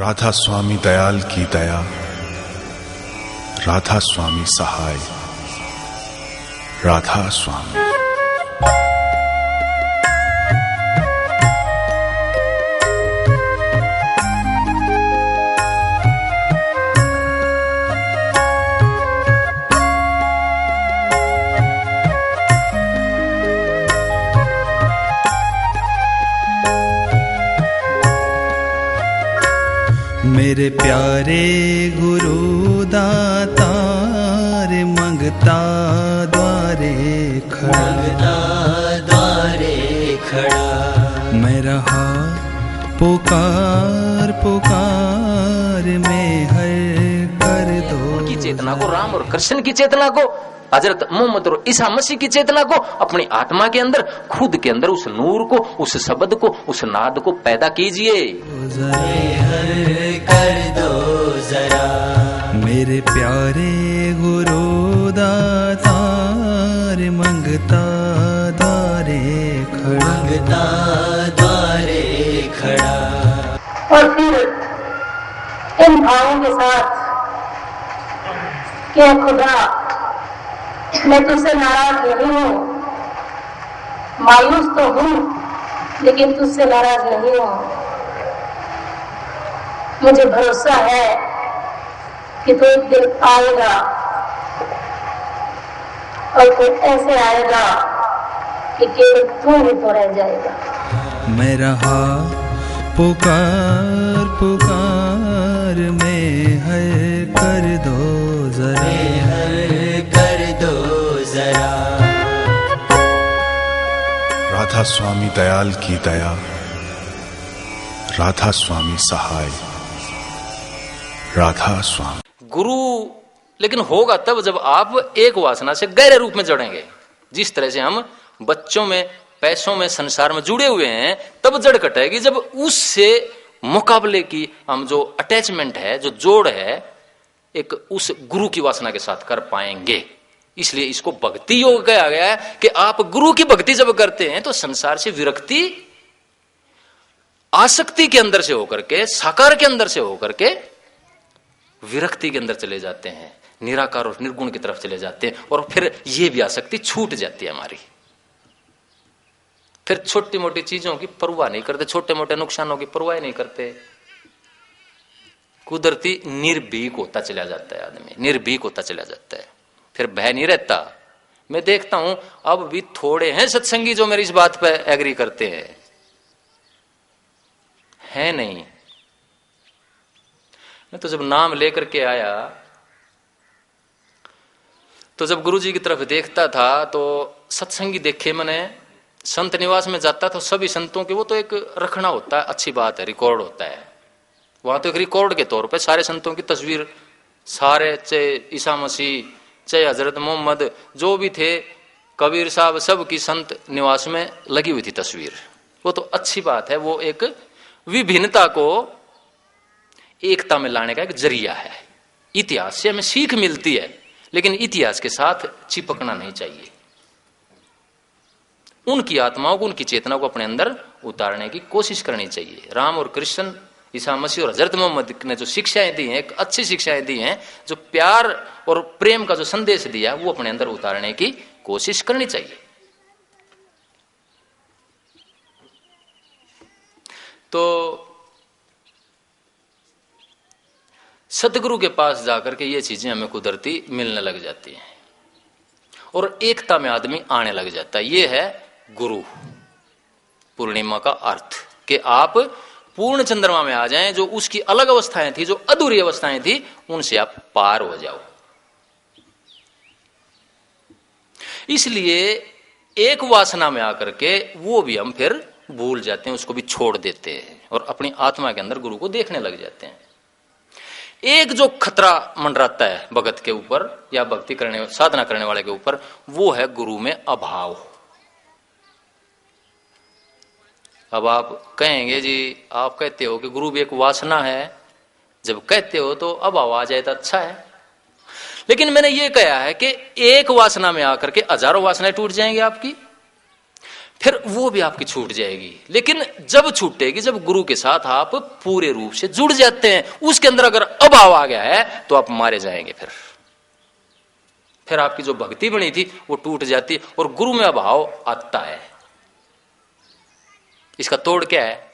राधा स्वामी दयाल की दया, राधा स्वामी सहाय, राधा स्वामी। मेरे प्यारे गुरु दातार मंगता द्वारे खड़ा, मैं रहा पुकार पुकार में हर कर दो। की चेतना को, राम और कृष्ण की चेतना को, हजरत मोहम्मद और ईसा मसीह की चेतना को अपनी आत्मा के अंदर, खुद के अंदर उस नूर को, उस शब्द को, उस नाद को पैदा कीजिए। कर दो जरा मेरे प्यारे गुरु दातार मंगता द्वारे खड़ा। और फिर इन भावों के साथ कि खुदा मैं तुझसे नाराज नहीं हूँ, मायूस तो हूँ लेकिन तुझसे नाराज नहीं हूँ। मुझे भरोसा है कि तू एक दिन आएगा और फिर ऐसे आएगा कि केवल तू ही तो रह जाएगा। मैं रहा पुकार पुकार में हर कर दो जरा, राधा स्वामी दयाल की दया, राधा स्वामी सहाय, राधा स्वामी। गुरु लेकिन होगा तब जब आप एक वासना से गहरे रूप में जुड़ेंगे। जिस तरह से हम बच्चों में, पैसों में, संसार में जुड़े हुए हैं, तब जड़ कटेगी जब उससे मुकाबले की हम जो अटैचमेंट है, जो जोड़ है, एक उस गुरु की वासना के साथ कर पाएंगे। इसलिए इसको भक्ति योग कहा गया है कि आप गुरु की भक्ति जब करते हैं तो संसार से विरक्ति, आसक्ति के अंदर से होकर के, साकार के अंदर से होकर के विरक्ति के अंदर चले जाते हैं, निराकार और निर्गुण की तरफ चले जाते हैं, और फिर ये भी आसक्ति छूट जाती है हमारी। फिर छोटी मोटी चीजों की परवाह नहीं करते, छोटे मोटे नुकसानों की परवाह नहीं करते, कुदरती निर्भीक होता चला जाता है आदमी, निर्भीक होता चला जाता है, फिर भय नहीं रहता। मैं देखता हूं अब भी थोड़े हैं सत्संगी जो मेरी इस बात पर एग्री करते हैं, है नहीं। मैं तो जब नाम लेकर के आया तो जब गुरुजी की तरफ देखता था तो सत्संगी देखे मैंने, संत निवास में जाता था, सभी संतों के वो तो एक रखना होता है, अच्छी बात है, रिकॉर्ड होता है। वहां तो एक रिकॉर्ड के तौर पे सारे संतों की तस्वीर, सारे, चाहे ईसा मसीह, चाहे हजरत मोहम्मद, जो भी थे, कबीर साहब, सब की संत निवास में लगी हुई थी तस्वीर। वो तो अच्छी बात है, वो एक विभिन्नता को एकता में लाने का एक जरिया है। इतिहास से हमें सीख मिलती है, लेकिन इतिहास के साथ चिपकना नहीं चाहिए। उनकी आत्माओं को, उनकी चेतना को अपने अंदर उतारने की कोशिश करनी चाहिए। राम और कृष्ण, ईसा मसीह और हजरत मोहम्मद ने जो शिक्षाएं दी हैं, एक अच्छी शिक्षाएं दी हैं, जो प्यार और प्रेम का जो संदेश दिया, वो अपने अंदर उतारने की कोशिश करनी चाहिए। तो सतगुरु के पास जाकर के ये चीजें हमें कुदरती मिलने लग जाती हैं और एकता में आदमी आने लग जाता है। ये है गुरु पूर्णिमा का अर्थ, कि आप पूर्ण चंद्रमा में आ जाएं, जो उसकी अलग अवस्थाएं थी, जो अधूरी अवस्थाएं थी, उनसे आप पार हो जाओ। इसलिए एक वासना में आकर के वो भी हम फिर भूल जाते हैं, उसको भी छोड़ देते हैं और अपनी आत्मा के अंदर गुरु को देखने लग जाते हैं। एक जो खतरा मंडराता है भगत के ऊपर या भक्ति करने, साधना करने वाले के ऊपर, वो है गुरु में अभाव। अब आप कहेंगे जी, आप कहते हो कि गुरु भी एक वासना है, जब कहते हो तो अभाव आ जाए तो अच्छा है। लेकिन मैंने ये कहा है कि एक वासना में आकर के हजारों वासनाएं टूट जाएंगी आपकी, फिर वो भी आपकी छूट जाएगी। लेकिन जब छूटेगी, जब गुरु के साथ आप पूरे रूप से जुड़ जाते हैं, उसके अंदर अगर अभाव आ गया है तो आप मारे जाएंगे। फिर आपकी जो भक्ति बनी थी वो टूट जाती है और गुरु में अभाव आता है। इसका तोड़ क्या है?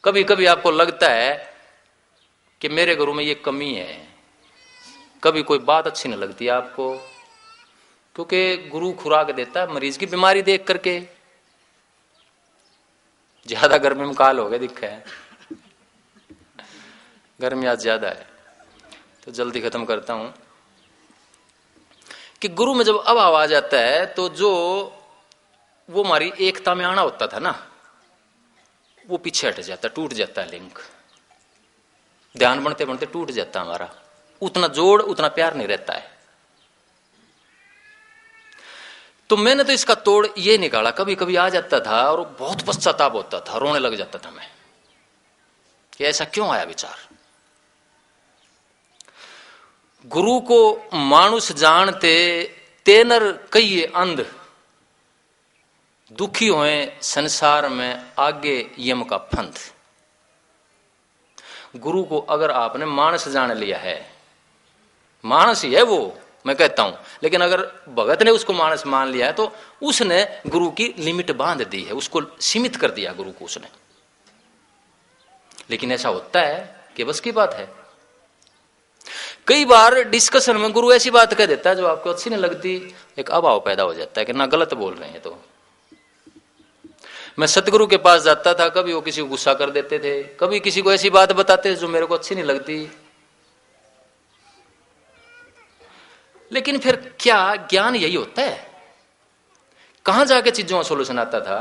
कभी कभी आपको लगता है कि मेरे गुरु में ये कमी है, कभी कोई बात अच्छी नहीं लगती आपको, क्योंकि गुरु खुराक देता है मरीज की बीमारी देख करके। ज्यादा गर्मी में काल हो गया दिखा है, गर्मी आज ज्यादा है तो जल्दी खत्म करता हूं कि गुरु में जब अभाव आ जाता है तो जो वो हमारी एकता में आना होता था ना, वो पीछे हट जाता, टूट जाता है लिंक। ध्यान बढ़ते बढ़ते टूट जाता है हमारा, उतना जोड़ उतना प्यार नहीं रहता है। तो मैंने तो इसका तोड़ ये निकाला, कभी कभी आ जाता था और बहुत पश्चाताप होता था, रोने लग जाता था मैं कि ऐसा क्यों आया विचार। गुरु को मानुष जानते तेनर कई अंध, दुखी होए संसार में आगे यम का फंद। गुरु को अगर आपने मानस जान लिया है, मानस ही है वो, मैं कहता हूं, लेकिन अगर भगत ने उसको मानस मान लिया है तो उसने गुरु की लिमिट बांध दी है, उसको सीमित कर दिया गुरु को उसने। लेकिन ऐसा होता है कि बस की बात है। कई बार डिस्कशन में गुरु ऐसी बात कह देता है जो आपको अच्छी नहीं लगती, एक अभाव पैदा हो जाता है कि ना गलत बोल रहे हैं। तो मैं सतगुरु के पास जाता था, कभी वो किसी को गुस्सा कर देते थे, कभी किसी को ऐसी बात बताते जो मेरे को अच्छी नहीं लगती। लेकिन फिर क्या ज्ञान यही होता है? कहां जाके चीजों का सोल्यूशन आता था?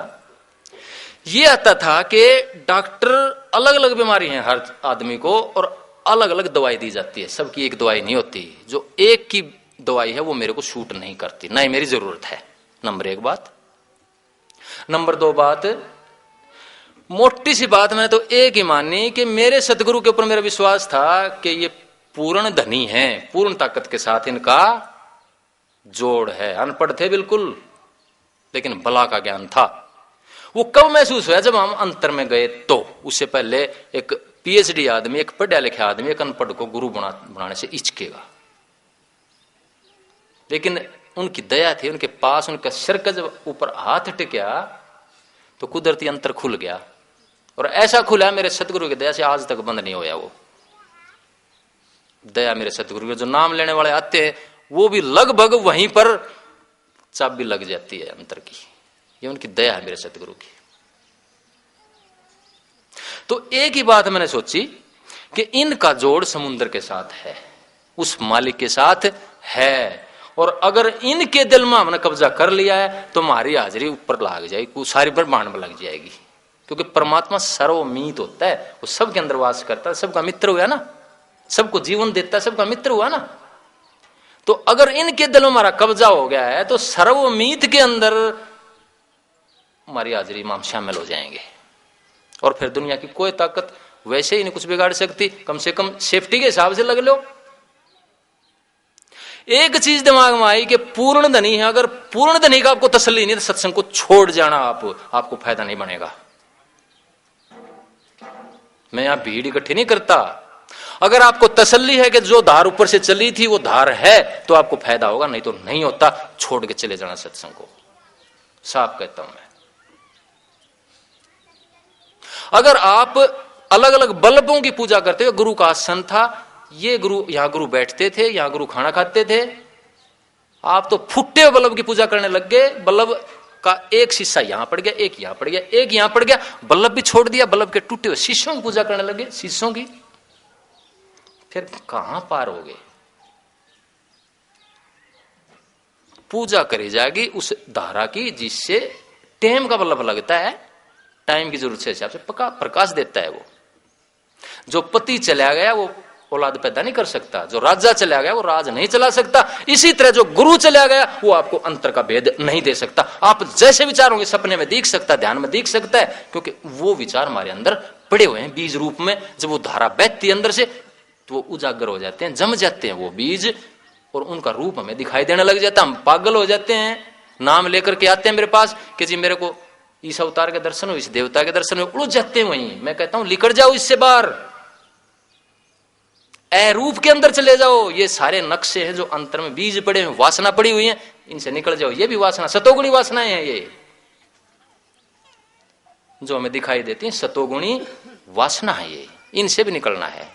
ये आता था कि डॉक्टर अलग अलग बीमारी है हर आदमी को और अलग अलग दवाई दी जाती है, सबकी एक दवाई नहीं होती। जो एक की दवाई है वो मेरे को सूट नहीं करती, ना ही मेरी जरूरत है। नंबर एक बात। नंबर दो बात, मोटी सी बात मैंने तो एक ही मानी कि मेरे सतगुरु के ऊपर मेरा विश्वास था कि ये पूर्ण धनी है, पूर्ण ताकत के साथ इनका जोड़ है। अनपढ़ थे बिल्कुल, लेकिन बला का ज्ञान था। वो कब महसूस हुआ? जब हम अंतर में गए। तो उससे पहले एक पीएचडी आदमी, एक पढ़ा लिखा आदमी एक अनपढ़ को गुरु बनाने से हिचकेगा, लेकिन उनकी दया थी, उनके पास उनका सिर का जब ऊपर हाथ टिका तो कुदरती अंतर खुल गया। और ऐसा खुला मेरे सतगुरु की दया से, आज तक बंद नहीं होया वो दया। मेरे सतगुरु के जो नाम लेने वाले आते हैं वो भी लगभग वहीं पर चाबी लग जाती है अंतर की। ये उनकी दया है मेरे सतगुरु की। तो एक ही बात मैंने सोची कि इनका जोड़ समुद्र के साथ है, उस मालिक के साथ है। और अगर इनके दिल में हमने कब्जा कर लिया है तो हमारी हाजिरी ऊपर लग जाएगी, सारी ब्रह्मांड में लग जाएगी। क्योंकि परमात्मा सर्वमीत होता है, वो सबके अंदर वास करता है, सबका मित्र हुआ ना, सबको जीवन देता है, सबका मित्र हुआ ना। तो अगर इनके दिल में हमारा कब्जा हो गया है तो सर्वमीत के अंदर हमारी हाजिरी में हम शामिल हो जाएंगे। और फिर दुनिया की कोई ताकत वैसे ही नहीं कुछ बिगाड़ सकती। कम से कम सेफ्टी के हिसाब से लग लो। एक चीज दिमाग में आई कि पूर्ण धनी है, अगर पूर्ण धनी का आपको तसल्ली नहीं तो सत्संग को छोड़ जाना, आपको फायदा नहीं बनेगा। मैं यहां भीड़ इकट्ठी नहीं करता। अगर आपको तसल्ली है कि जो धार ऊपर से चली थी वो धार है तो आपको फायदा होगा, नहीं तो नहीं होता। छोड़ के चले जाना सत्संग को, साफ कहता हूं मैं। अगर आप अलग अलग बल्लभों की पूजा करते हो, गुरु का आसन था, ये गुरु, यहां गुरु बैठते थे, यहां गुरु खाना खाते थे, आप तो फुट्टे हुए बल्लभ की पूजा करने लग गए। बल्लभ का एक शीशा यहां पड़ गया, एक यहां पड़ गया, एक यहां पड़ गया, बल्लभ भी छोड़ दिया। बल्लभ के टूटे हुए शीशों की पूजा करने लगे, शीशों की। फिर कहां पार हो गए? पूजा करी जाएगी उस धारा की जिससे टाइम का बल्लभ लगता है, टाइम की जरूरत से हिसाब से प्रकाश देता है। वो जो पति चला गया वो औलाद पैदा नहीं कर सकता, जो राजा चला गया वो राज नहीं चला सकता। इसी तरह जो गुरु चला गया वो आपको अंतर का भेद नहीं दे सकता। आप जैसे विचार होंगे सपने में दिख सकता, ध्यान में दिख सकता है, क्योंकि वो विचार हमारे अंदर पड़े हुए हैं बीज रूप में। जब वो धारा बहती है अंदर से तो वो उजागर हो जाते हैं, जम जाते हैं वो बीज, और उनका रूप हमें दिखाई देने लग जाता है। हम पागल हो जाते हैं नाम लेकर के आते हैं मेरे पास कि जी मेरे को इस अवतार के दर्शन हो, इस देवता के दर्शन हो, उलझ जाते हैं वहीं। मैं कहता हूं निकल जाओ इससे बाहर, रूप के अंदर चले जाओ। ये सारे नक्शे हैं जो अंतर में बीज पड़े हैं, वासना पड़ी हुई है, इनसे निकल जाओ। ये भी वासना, सतोगुणी वासनाएं हैं ये जो हमें दिखाई देती है, सतोगुणी वासना है ये, इनसे भी निकलना है।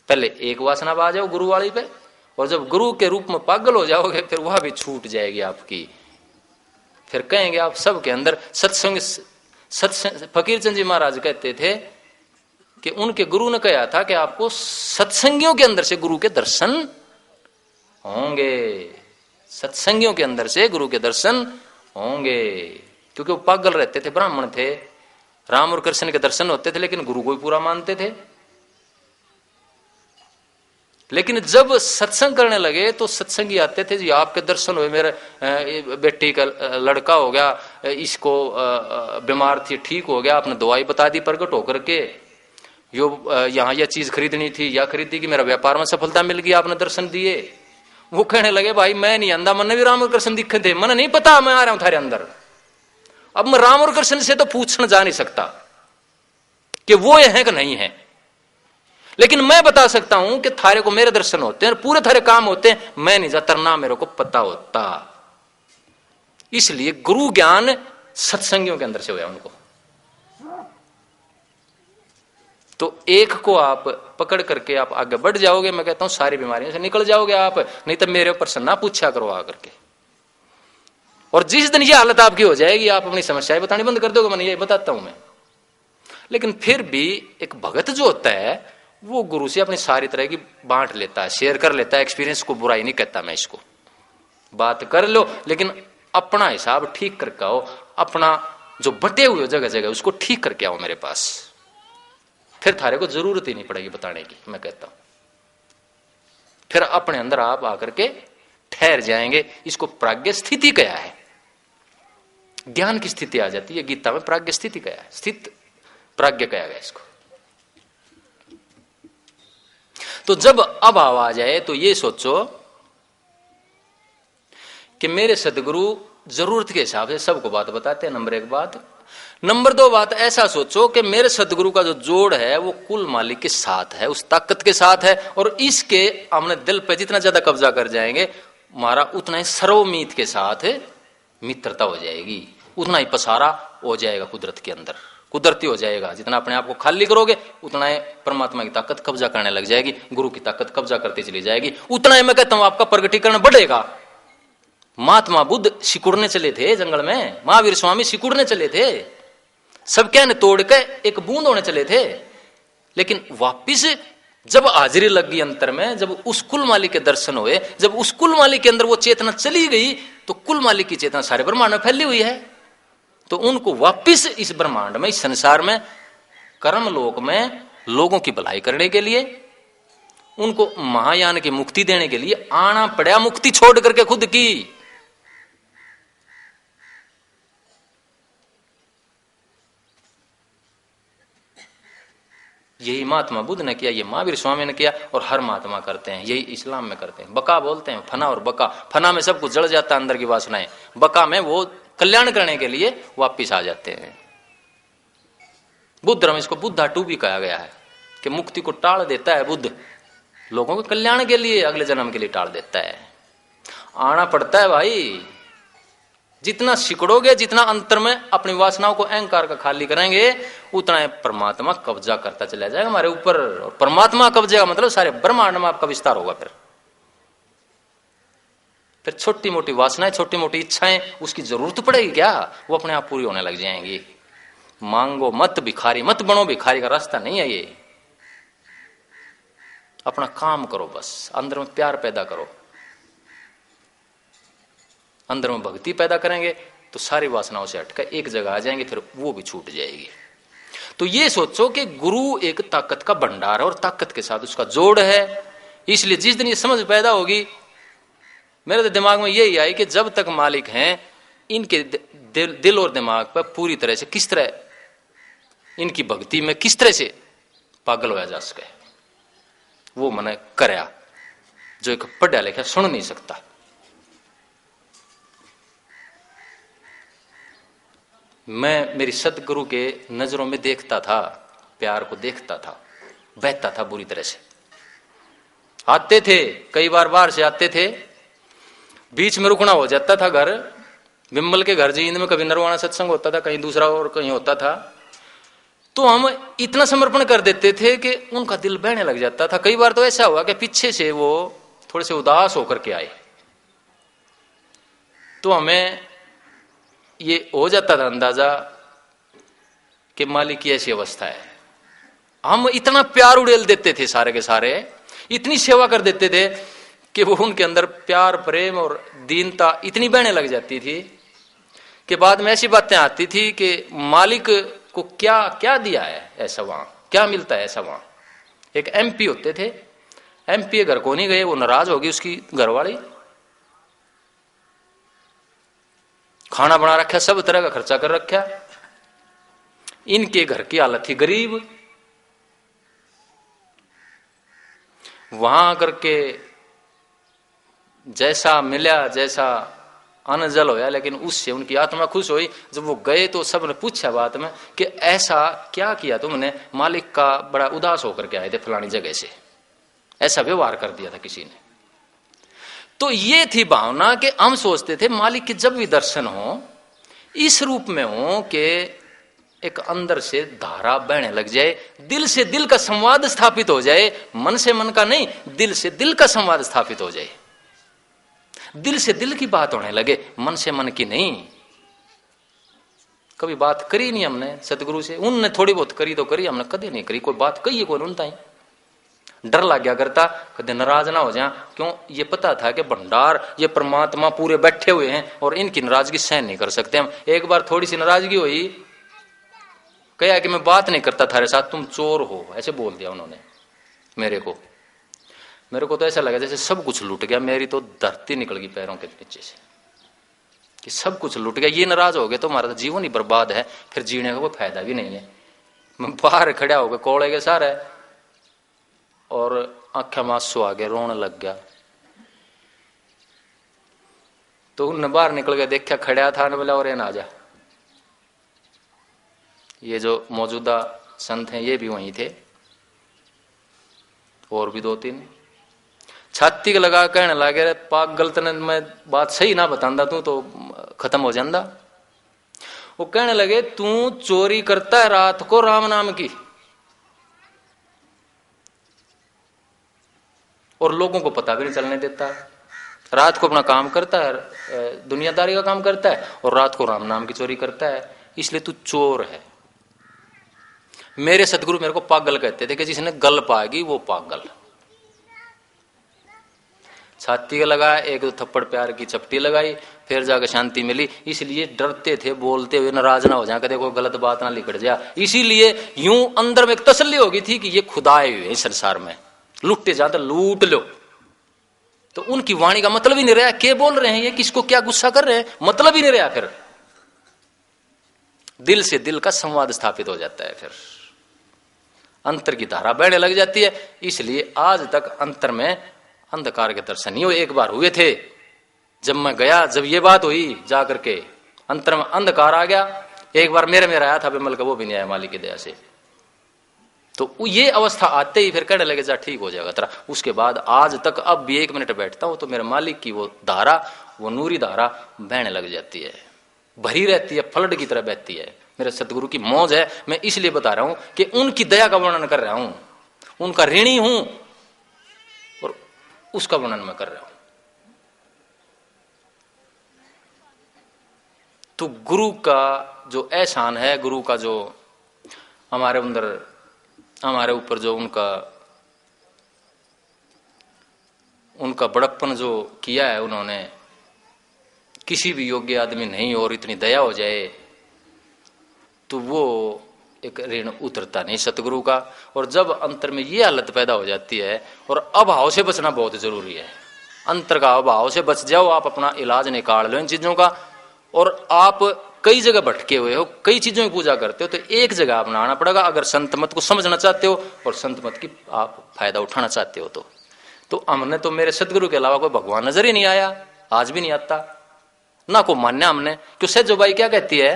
पहले एक वासना आ जाओ गुरु वाली पे, और जब गुरु के रूप में पागल हो जाओगे फिर वह भी छूट जाएगी आपकी। फिर कहेंगे आप सबके अंदर सत्संग। फकीर चंद जी महाराज कहते थे कि उनके गुरु ने कहा था कि आपको सत्संगियों के अंदर से गुरु के दर्शन होंगे, सत्संगियों के अंदर से गुरु के दर्शन होंगे। क्योंकि वो पागल रहते थे, ब्राह्मण थे, राम और कृष्ण के दर्शन होते थे लेकिन गुरु को ही पूरा मानते थे। लेकिन जब सत्संग करने लगे तो सत्संगी आते थे, जी आपके दर्शन हुए, मेरे बेटी का लड़का हो गया, इसको बीमार थी ठीक हो गया, आपने दवाई बता दी प्रकट होकर के, यो यहाँ यह चीज खरीदनी थी या खरीदी कि मेरा व्यापार में सफलता मिल गई, आपने दर्शन दिए। वो कहने लगे भाई मैं नहीं आंदा, मन भी राम और कृष्ण दिखे थे, मन नहीं पता मैं आ रहा हूं थारे अंदर। अब मैं राम और कृष्ण से तो पूछना जा नहीं सकता कि वो है कि नहीं है, लेकिन मैं बता सकता हूं कि थारे को मेरे दर्शन होते हैं और पूरे थारे काम होते हैं, मैं नहीं जाता, ना मेरे को पता होता। इसलिए गुरु ज्ञान सत्संगियों के अंदर से हुआ उनको। तो एक को आप पकड़ करके आप आगे बढ़ जाओगे, मैं कहता हूं सारी बीमारियों से निकल जाओगे आप। नहीं तो मेरे ऊपर से ना पूछा करो आकर के। और जिस दिन ये हालत आपकी हो जाएगी आप अपनी समस्याएं बतानी बंद कर दोगे, मैं यही बताता हूं मैं। लेकिन फिर भी एक भगत जो होता है वो गुरु से अपनी सारी तरह की बांट लेता है, शेयर कर लेता है एक्सपीरियंस को। बुराई नहीं कहता मैं इसको, बात कर लो लेकिन अपना हिसाब ठीक करके आओ, अपना जो बटे हुए जगह जगह उसको ठीक करके आओ मेरे पास, फिर थारे को जरूरत ही नहीं पड़ेगी बताने की, मैं कहता हूं। फिर अपने अंदर आप आकर के ठहर जाएंगे। इसको प्राज्ञ स्थिति कहा है, ज्ञान की स्थिति आ जाती है। गीता में प्राज्ञ स्थिति कहा है, स्थित प्राज्ञ कहा गया इसको। तो जब अब आ जाए तो ये सोचो कि मेरे सदगुरु जरूरत के हिसाब से सबको बात बताते हैं, नंबर एक बात। नंबर दो बात ऐसा सोचो कि मेरे सदगुरु का जो जोड़ है वो कुल मालिक के साथ है, उस ताकत के साथ है, और इसके हमने दिल पे जितना ज्यादा कब्जा कर जाएंगे हमारा उतना ही सर्वमीत के साथ मित्रता हो जाएगी, उतना ही पसारा हो जाएगा कुदरत के अंदर, कुदरती हो जाएगा। जितना अपने आप को खाली करोगे उतना ही परमात्मा की ताकत कब्जा करने लग जाएगी, गुरु की ताकत कब्जा करती चली जाएगी, उतना ही मैं कहता हूं आपका प्रगटीकरण बढ़ेगा। महात्मा बुद्ध सिकुड़ने चले थे जंगल में, महावीर स्वामी सिकुड़ने चले थे, सब क्या ने तोड़ के एक बूंद होने चले थे, लेकिन वापिस जब हाजिरी लग गई अंतर में, जब उस कुल मालिक के दर्शन हुए, जब उस कुल मालिक के अंदर वो चेतना चली गई, तो कुल मालिक की चेतना सारे ब्रह्मांड में फैली हुई है। तो उनको वापिस इस ब्रह्मांड में, इस संसार में, कर्म लोक में लोगों की भलाई करने के लिए, उनको महायान की मुक्ति देने के लिए आना पड़ा, मुक्ति छोड़ करके खुद की। यही महात्मा बुद्ध ने किया, ये महावीर स्वामी ने किया, और हर महात्मा करते हैं, यही इस्लाम में करते हैं। बका बोलते हैं, फना और बका। फना में सब कुछ जड़ जाता है अंदर की वासनाएं, बका में वो कल्याण करने के लिए वापिस आ जाते हैं। बुद्ध धर्म इसको बुद्धा टू भी कहा गया है कि मुक्ति को टाल देता है बुद्ध, लोगों के कल्याण के लिए, अगले जन्म के लिए टाल देता है। आना पड़ता है भाई, जितना सिकुड़ोगे, जितना अंतर में अपनी वासनाओं को अहंकार का खाली करेंगे, उतना परमात्मा कब्जा करता चला जाएगा हमारे ऊपर। और परमात्मा कब्जा का मतलब सारे ब्रह्मांड में आपका विस्तार होगा। फिर छोटी मोटी वासनाएं, छोटी मोटी इच्छाएं, उसकी जरूरत पड़ेगी क्या, वो अपने आप पूरी होने लग जाएंगी। मांगो मत, भिखारी मत बनो, भिखारी का रास्ता नहीं है ये। अपना काम करो, बस अंदर में प्यार पैदा करो, अंदर में भक्ति पैदा करेंगे तो सारी वासनाओं से हटकर एक जगह आ जाएंगे, फिर वो भी छूट जाएगी। तो ये सोचो कि गुरु एक ताकत का भंडार है और ताकत के साथ उसका जोड़ है। इसलिए जिस दिन ये समझ पैदा होगी, मेरे तो दिमाग में यही आई कि जब तक मालिक हैं, इनके दिल और दिमाग पर पूरी तरह से किस तरह, इनकी भक्ति में किस तरह से पागल होया जा सके, वो मैंने कराया, जो एक पढ़ा लिखा सुन नहीं सकता। मैं मेरी सतगुरु के नजरों में देखता था, प्यार को देखता था, बहता था बुरी तरह से। आते थे कई बार बाहर से आते थे, बीच में रुकना हो जाता था घर, बिम्बल के घर जींद में कभी नरवाना सत्संग होता था, कहीं दूसरा और कहीं होता था, तो हम इतना समर्पण कर देते थे कि उनका दिल बहने लग जाता था। कई बार तो ऐसा हुआ कि पीछे से वो थोड़े से उदास होकर के आए, तो हमें ये हो जाता था अंदाजा कि मालिक की ऐसी अवस्था है। हम इतना प्यार उड़ेल देते थे सारे के सारे, इतनी सेवा कर देते थे कि वो उनके अंदर प्यार प्रेम और दीनता इतनी बहने लग जाती थी कि बाद में ऐसी बातें आती थी कि मालिक को क्या क्या दिया है ऐसा, वहां क्या मिलता है ऐसा। वहां एक एमपी होते थे, एमपी घर को नहीं गए, वो नाराज होगी उसकी घरवाली, खाना बना रखा, सब तरह का खर्चा कर रखा, इनके घर की हालत थी गरीब। वहां करके जैसा मिला, जैसा अन्न जल होया, लेकिन उससे उनकी आत्मा खुश हुई। जब वो गए तो सबने पूछा बाद में कि ऐसा क्या किया तुमने, मालिक का बड़ा उदास होकर के आए थे फलानी जगह से, ऐसा व्यवहार कर दिया था किसी ने। तो ये थी भावना कि हम सोचते थे मालिक के जब भी दर्शन हो इस रूप में हो कि एक अंदर से धारा बहने लग जाए, दिल से दिल का संवाद स्थापित हो जाए, मन से मन का नहीं, दिल से दिल का संवाद स्थापित हो जाए, दिल से दिल की बात होने लगे, मन से मन की नहीं। कभी बात करी नहीं हमने सतगुरु से, उनने थोड़ी बहुत करी तो करी, हमने कभी नहीं करी, कोई बात कही कौन उनता ही। डर लग गया करता कदे नाराज ना हो जाए, क्यों, ये पता था कि भंडार ये परमात्मा पूरे बैठे हुए हैं और इनकी नाराजगी सहन नहीं कर सकते हम। एक बार थोड़ी सी नाराजगी हुई, कहा कि मैं बात नहीं करता थारे साथ, तुम चोर हो, ऐसे बोल दिया उन्होंने मेरे को। मेरे को तो ऐसा लगा जैसे सब कुछ लूट गया, मेरी तो धरती निकल गई पैरों के नीचे से कि सब कुछ लूट गया। ये नाराज हो गए तो हमारा तो जीवन ही बर्बाद है, फिर जीने का कोई फायदा भी नहीं है। मैं बाहर खड़ा हो गया कोड़े के सारे और आंखें में आंसू आ गए, रोने लग गया। तो उनने बाहर निकल के देखा खड़ा था, ने बोला और ना जा। ये जो मौजूदा संत हैं ये भी वहीं थे, और भी दो तीन। छाती के लगा कहने लगे, पागल तने मैं बात सही ना बतांदा तू तो खत्म हो जांदा। वो कहने लगे तू चोरी करता है रात को राम नाम की, और लोगों को पता भी नहीं चलने देता। रात को अपना काम करता है, दुनियादारी का काम करता है, और रात को राम नाम की चोरी करता है, इसलिए तू चोर है। मेरे सतगुरु मेरे को पागल कहते थे कि जिसने गल पाएगी वो पागल। छाती का लगा, एक दो थप्पड़ प्यार की चपटी लगाई, फिर जाकर शांति मिली। इसलिए डरते थे बोलते हुए, नाराज ना हो जाए, कदे कोई गलत बात ना लिखट जाए। इसीलिए यूं अंदर में एक तसल्ली हो गई थी कि ये खुदाए हुए इस संसार में, लुटते जाते लूट लो। तो उनकी वाणी का मतलब ही नहीं रहा, क्या बोल रहे हैं ये, किसको क्या गुस्सा कर रहे हैं, मतलब ही नहीं रहा। फिर दिल से दिल का संवाद स्थापित हो जाता है, फिर अंतर की धारा बहने लग जाती है। इसलिए आज तक अंतर में अंधकार के दर्शन ही एक बार हुए थे। जब मैं गया, जब ये बात हुई जाकर के अंतर में अंधकार आ गया। एक बार मेरे में आया था बिमल का, वो भी नहीं आया मालिक की दया से। तो ये अवस्था आते ही फिर कहने लगे जा ठीक हो जाएगा तेरा। उसके बाद आज तक अब भी 1 मिनट बैठता हूं तो मेरे मालिक की वो धारा, वो नूरी धारा बहने लग जाती है, भरी रहती है, फ्लड की तरह बहती है। मेरे सतगुरु की मौज है। मैं इसलिए बता रहा हूं कि उनकी दया का वर्णन कर रहा हूं, उनका ऋणी हूं और उसका वर्णन मैं कर रहा हूं। तो गुरु का जो एहसान है, गुरु का जो हमारे अंदर, हमारे ऊपर जो उनका बड़प्पन जो किया है उन्होंने, किसी भी योग्य आदमी नहीं और इतनी दया हो जाए तो वो एक ऋण उतरता नहीं सतगुरु का। और जब अंतर में ये हालत पैदा हो जाती है, और अभाव से बचना बहुत जरूरी है। अंतर का अभाव से बच जाओ, आप अपना इलाज निकाल लो इन चीजों का। और आप कई जगह भटके हुए हो, कई चीजों की पूजा करते हो, तो एक जगह आपने आना पड़ेगा अगर संत मत को समझना चाहते हो और संत मत की आप फायदा उठाना चाहते हो। तो हमने तो मेरे सतगुरु के अलावा कोई भगवान नजर ही नहीं आया, आज भी नहीं आता ना को मान्या हमने। क्यों सेजो बाई क्या कहती है,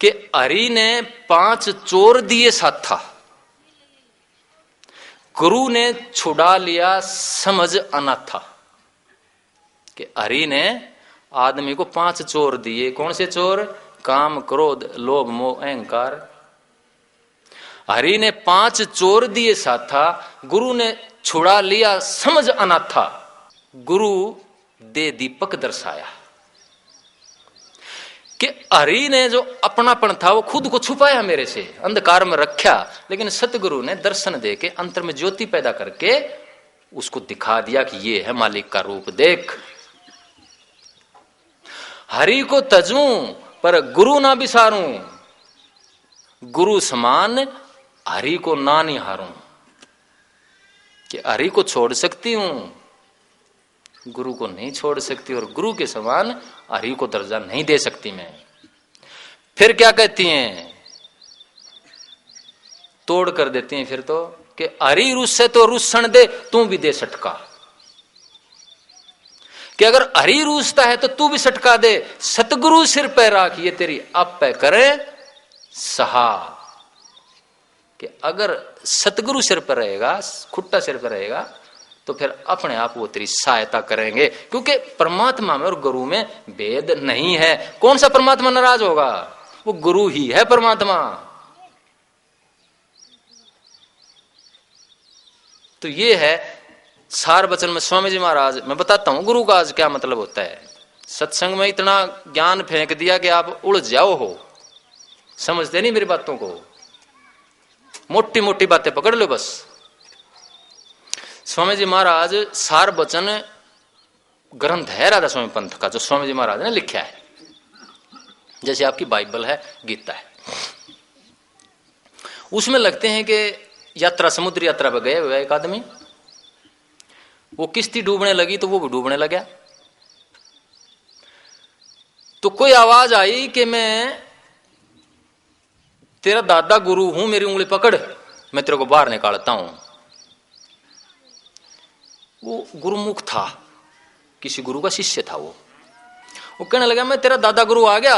कि हरि ने 5 चोर दिए साथा, गुरु ने छुड़ा लिया समझ अनाथा। कि हरि ने आदमी को 5 चोर दिए। कौन से चोर? काम, क्रोध, लोभ, मोह, अहंकार। हरि ने 5 चोर दिए साथा, गुरु ने छुड़ा लिया समझ अनाथा। गुरु दे दीपक दर्शाया कि हरि ने जो अपनापन था वो खुद को छुपाया, मेरे से अंधकार में रखा, लेकिन सतगुरु ने दर्शन दे के अंतर में ज्योति पैदा करके उसको दिखा दिया कि ये है मालिक का रूप, देख। हरि को तजूं पर गुरु ना बिसारूं, गुरु समान हरि को ना निहारूं। कि हरि को छोड़ सकती हूं, गुरु को नहीं छोड़ सकती, और गुरु के समान हरि को दर्जा नहीं दे सकती मैं। फिर क्या कहती हैं? तोड़ कर देती हैं फिर तो, कि हरि रुस्से तो रुस्सण दे, तू भी दे सटका। कि अगर हरि रूसता है तो तू भी सटका दे, सतगुरु सिर पे राख, ये तेरी आप पे करे सहा। कि अगर सतगुरु सिर पर रहेगा, खुट्टा सिर पर रहेगा, तो फिर अपने आप वो तेरी सहायता करेंगे, क्योंकि परमात्मा में और गुरु में भेद नहीं है। कौन सा परमात्मा नाराज होगा? वो गुरु ही है परमात्मा। तो ये है सार वचन में स्वामी जी महाराज, मैं बताता हूं गुरु का आज क्या मतलब होता है। सत्संग में इतना ज्ञान फेंक दिया कि आप उड़ जाओ हो, समझते नहीं मेरी बातों को, मोटी मोटी बातें पकड़ लो बस। स्वामी जी महाराज सार वचन ग्रंथ है राधा स्वामी पंथ का, जो स्वामी जी महाराज ने लिखा है, जैसे आपकी बाइबल है, गीता है। उसमें लगते हैं कि यात्रा, समुद्र यात्रा पर गए हुए एक आदमी, वो किश्ती डूबने लगी तो वो भी डूबने लगा। तो कोई आवाज आई कि मैं तेरा दादा गुरु हूं, मेरी उंगली पकड़, मैं तेरे को बाहर निकालता हूं। वो गुरुमुख था, किसी गुरु का शिष्य था। वो कहने लगा मैं तेरा दादा गुरु आ गया,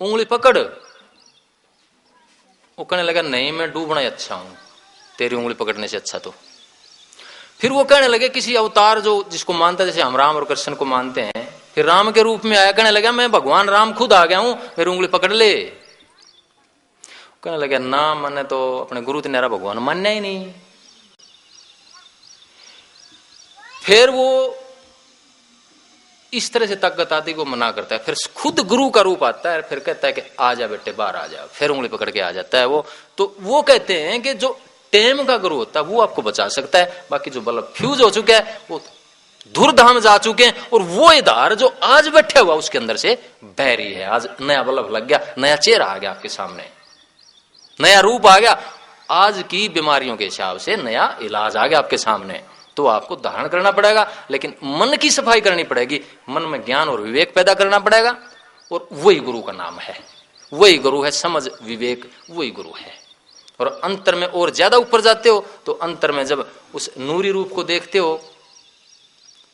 उंगली पकड़। वो कहने लगा नहीं, मैं डूबना ही अच्छा हूं, तेरी उंगली पकड़ने से अच्छा। तो फिर वो कहने लगे किसी अवतार जो जिसको मानता है, जैसे हम राम और कृष्ण को मानते हैं, फिर राम के रूप में आया, कहने लगा मैं भगवान राम खुद आ गया हूं, मेरी उंगली पकड़ ले। कहने लगा ना, मैंने तो अपने गुरु तेरा भगवान मानना ही नहीं। फिर वो इस तरह से ताकत आदि को मना करता है, फिर खुद गुरु का रूप आता है, फिर कहता है कि आ जा बेटे बाहर आ जा, फिर उंगली पकड़ के आ जाता है वो। तो वो कहते हैं कि जो टेम का गुरु होता है वो आपको बचा सकता है, बाकी जो बल्ब फ्यूज हो चुका है वो धुरधाम जा चुके हैं, और वो इधार जो आज बैठा हुआ उसके अंदर से बैरी है। आज नया बल्ब लग गया, नया चेहरा आ गया आपके सामने, नया रूप आ गया, आज की बीमारियों के हिसाब से नया इलाज आ गया आपके सामने। तो आपको धारण करना पड़ेगा, लेकिन मन की सफाई करनी पड़ेगी, मन में ज्ञान और विवेक पैदा करना पड़ेगा, और वही गुरु का नाम है, वही गुरु है, समझ विवेक वही गुरु है। और अंतर में और ज्यादा ऊपर जाते हो तो अंतर में जब उस नूरी रूप को देखते हो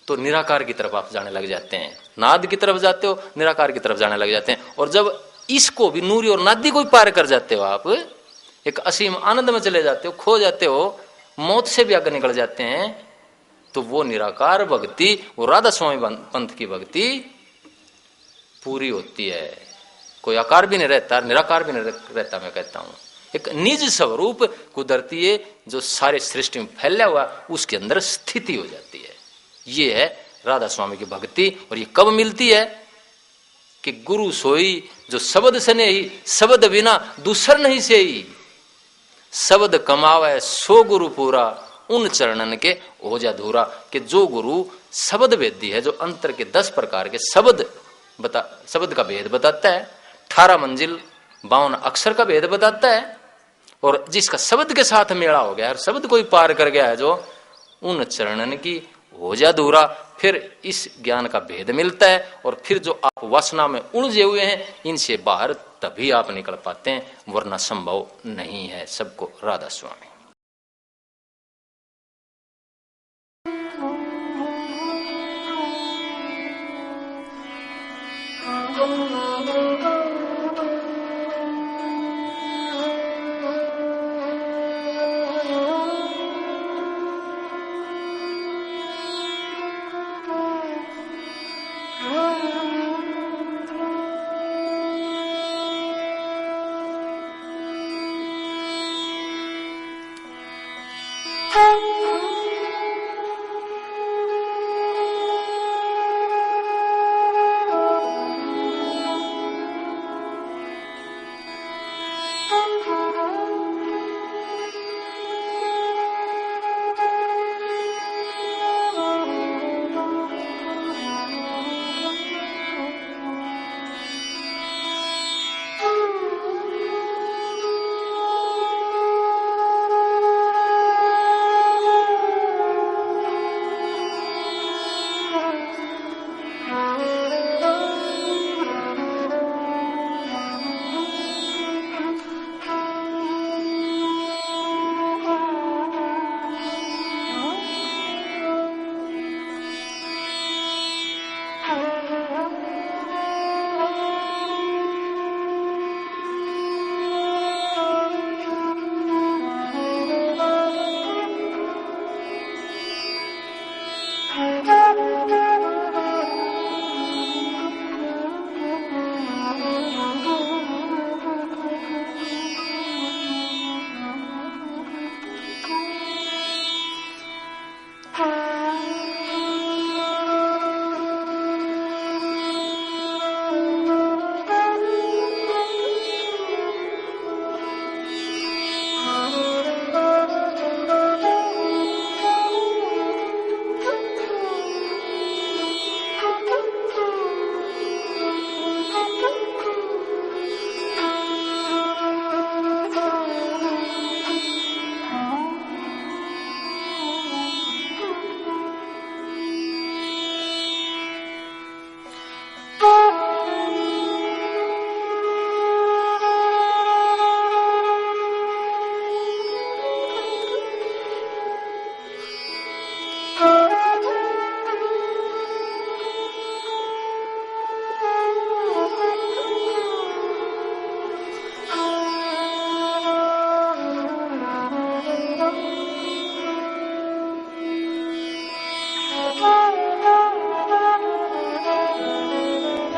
तो निराकार की तरफ आप जाने लग जाते हैं, नाद की तरफ जाते हो, निराकार की तरफ जाने लग जाते हैं। और जब इसको भी नूरी और नादी को भी पार कर जाते हो, आप एक असीम आनंद में चले जाते हो, खो जाते हो, मौत से भी आगे निकल जाते हैं, तो वो निराकार भक्ति, वो राधा स्वामी पंथ की भक्ति पूरी होती है। कोई आकार भी नहीं रहता, निराकार भी नहीं रहता। मैं कहता हूं एक निज स्वरूप कुदरती है जो सारे सृष्टि में फैला हुआ, उसके अंदर स्थिति हो जाती है। ये है राधा स्वामी की भक्ति। और ये कब मिलती है? कि गुरु सोई जो शब्द सने ही, शब्द बिना दूसर नहीं से ही, शब्द कमावे सो गुरु पूरा, उन चरणन के हो जा धूरा। कि जो गुरु शब्द वेदी है, जो अंतर के 10 प्रकार के शब्द का भेद बताता है, 18 मंजिल 52 अक्षर का भेद बताता है, और जिसका शब्द के साथ मेला हो गया है, शब्द को ही पार कर गया है, जो उन चरणन की हो जा दूरा, फिर इस ज्ञान का भेद मिलता है। और फिर जो आप वासना में उलझे हुए हैं, इनसे बाहर तभी आप निकल पाते हैं, वरना संभव नहीं है। सबको राधा स्वामी। Oh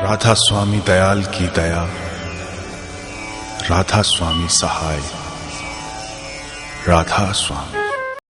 राधा स्वामी दयाल की दया, राधा स्वामी सहाय, राधा स्वामी।